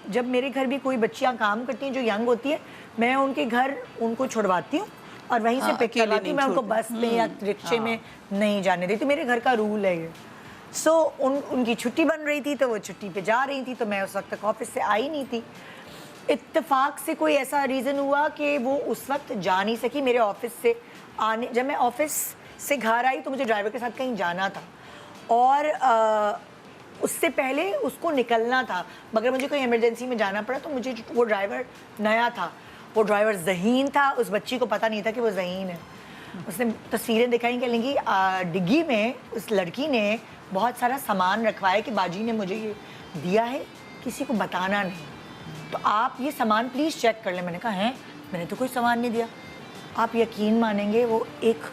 जब मेरे घर भी कोई बच्चियां काम करती हैं जो यंग होती है, मैं उनके घर उनको छुड़वाती हूँ और वहीं से पिक करवाती हूँ। मैं उनको बस में या रिक्शे में नहीं जाने देती, मेरे घर का रूल है ये। उनकी छुट्टी बन रही थी तो वो छुट्टी पे जा रही थी, तो मैं उस वक्त तक ऑफिस से आई नहीं थी। इत्तेफाक से कोई ऐसा रीज़न हुआ कि वो उस वक्त जा नहीं सकी मेरे ऑफिस से आने। जब मैं ऑफिस से घर आई तो मुझे ड्राइवर के साथ कहीं जाना था और उससे पहले उसको निकलना था, मगर मुझे कोई इमरजेंसी में जाना पड़ा तो मुझे वो ड्राइवर नया था, वो ड्राइवर ज़हीन था। उस बच्ची को पता नहीं था कि वो ज़हीन है। उसने तस्वीरें दिखाई कि लेंगी डिग्गी में उस लड़की ने बहुत सारा सामान रखवाया कि बाजी ने मुझे ये दिया है, किसी को बताना नहीं, तो आप ये सामान प्लीज़ चेक कर लें। मैंने कहा हैं, मैंने तो कोई सामान नहीं दिया। आप यकीन मानेंगे, वो एक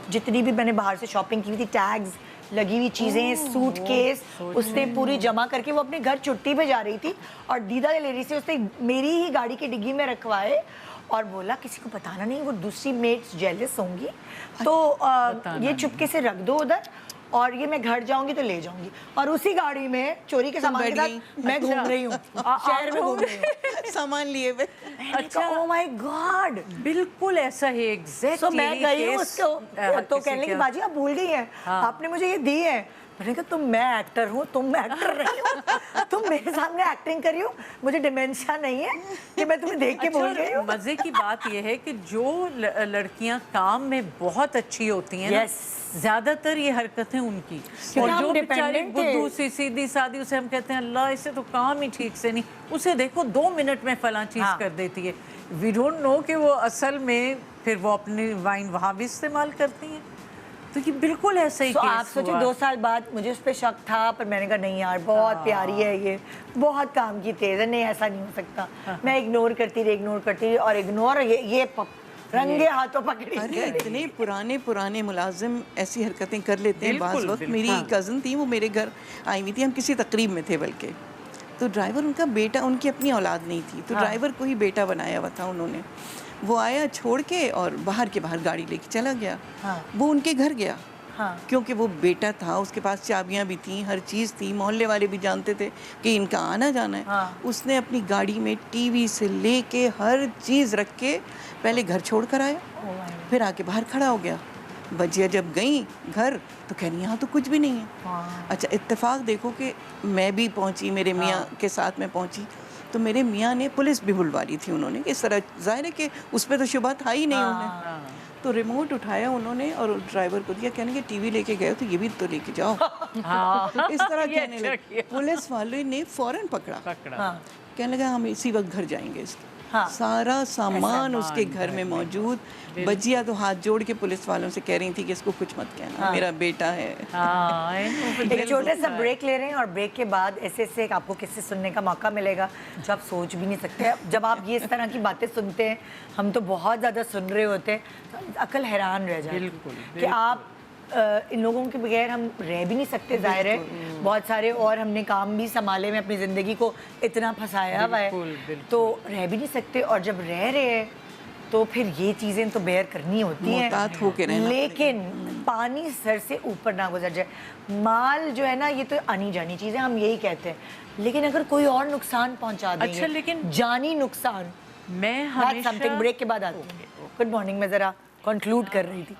जितनी भी मैंने बाहर से शॉपिंग की थी, टैग्स लगी हुई चीज़ें, सूटकेस, उसने पूरी जमा करके वो अपने घर छुट्टी पे जा रही थी और दीदा लेडी से उसने मेरी ही गाड़ी की डिग्गी में रखवाए और बोला किसी को बताना नहीं, वो दूसरी मेट्स जेलस होंगी तो ये चुपके से रख दो उधर और ये मैं घर जाऊंगी तो ले जाऊंगी। और उसी गाड़ी में चोरी के सामान के साथ मैं घूम रही हूँ, शहर में घूम रही हूँ सामान लिए हुए। अच्छा, ओह माय गॉड, बिल्कुल ऐसा ही एग्जैक्टली। सो मैं गई हूँ उसको तो कहने लगी बाजी आप भूल गई हैं, आपने मुझे ये दी है। मैंने कहा तुम, मैं एक्टर हूँ, तुम एक्टर नहीं हो, तुम मेरे सामने एक्टिंग कर रही हो, मुझे डिमेंशिया नहीं है कि मैं तुम्हें देख के भूल गई हूँ। मजे की बात यह है कि जो लड़कियां काम में बहुत अच्छी होती हैं, ज्यादातर ये हरकतें उनकी, और जो बेचारी बुद्धू सी सीधी सादी, उसे हम कहते हैं अल्लाह इसे तो काम ही ठीक से नहीं, उसे देखो 2 मिनट में फलां चीज कर देती है। वी डोंट नो कि वो असल में फिर वो अपनी वाइन वहाँ भी इस्तेमाल करती हैं। तो ये बिल्कुल ऐसा ही केस आप सोचिए 2 साल बाद मुझे उस पर शक था, पर मैंने कहा नहीं यार बहुत प्यारी है, ये बहुत काम की तेज है, नहीं ऐसा नहीं हो सकता। मैं इग्नोर करती रही और इग्नोर ये रंगे हाथों पकड़ी। अरे इतने पुराने मुलाजिम ऐसी हरकतें कर लेते हैं बाज़ वक्त। मेरी कज़न थी, वो मेरे घर आई हुई थी, हम किसी तकरीब में थे बल्कि, तो ड्राइवर उनका बेटा, उनकी अपनी औलाद नहीं थी, तो ड्राइवर को ही बेटा बनाया हुआ था उन्होंने। वो आया छोड़ के और बाहर के बाहर गाड़ी लेके चला गया। वो उनके घर गया क्योंकि वो बेटा था, उसके पास चाबियां भी थी, हर चीज़ थी, मोहल्ले वाले भी जानते थे कि इनका आना जाना है। उसने अपनी गाड़ी में टीवी से लेके हर चीज़ रख के पहले घर छोड़ कर आया, फिर आके बाहर खड़ा हो गया। बजिया जब गई घर तो कहनी यहाँ तो कुछ भी नहीं है। अच्छा, इत्तेफाक देखो कि मैं भी पहुँची, मेरे मियाँ के साथ में पहुँची, तो मेरे मियाँ ने पुलिस भी बुलवा ली थी उन्होंने, इस तरह जाहिर है कि उस पर तो शुबह था ही नहीं उन्हें। तो रिमोट उठाया उन्होंने और ड्राइवर को दिया, कहने के टीवी लेके गए तो ये भी तो लेके जाओ। इस तरह कहने लगे। पुलिस वाले ने फौरन पकड़ा। कहने लगा हम इसी वक्त घर जाएंगे इसके। सारा सामान उसके घर में मौजूद। बजिया तो हाथ जोड़ के पुलिस वालों से कह रही थी कि इसको कुछ मत कहना, मेरा बेटा है। एक छोटे सा ब्रेक ले रहे हैं और ब्रेक के बाद ऐसे आपको किससे सुनने का मौका मिलेगा जो आप सोच भी नहीं सकते। जब आप ये इस तरह की बातें सुनते हैं, हम तो बहुत ज़्यादा सुन रहे होते हैं, तो अकल हैरान रह जाती है कि आप इन लोगों के बगैर हम रह भी नहीं सकते। जाहिर है बहुत सारे और हमने काम भी संभाले में अपनी ज़िंदगी को इतना फंसाया हुआ है, तो रह भी नहीं सकते। और जब रह रहे हैं तो फिर ये चीज़ें तो बेयर करनी होती हैं, लेकिन पानी सर से ऊपर ना गुजर जाए। माल जो है ना, ये तो आनी जानी चीज़ें, हम यही कहते हैं, लेकिन अगर कोई और नुकसान पहुंचा देंगे, अच्छा, लेकिन जानी नुकसान, मैं हमेशा समथिंग। ब्रेक के बाद आती हूँ। गुड मॉर्निंग, मैं ज़रा कंक्लूड कर रही थी।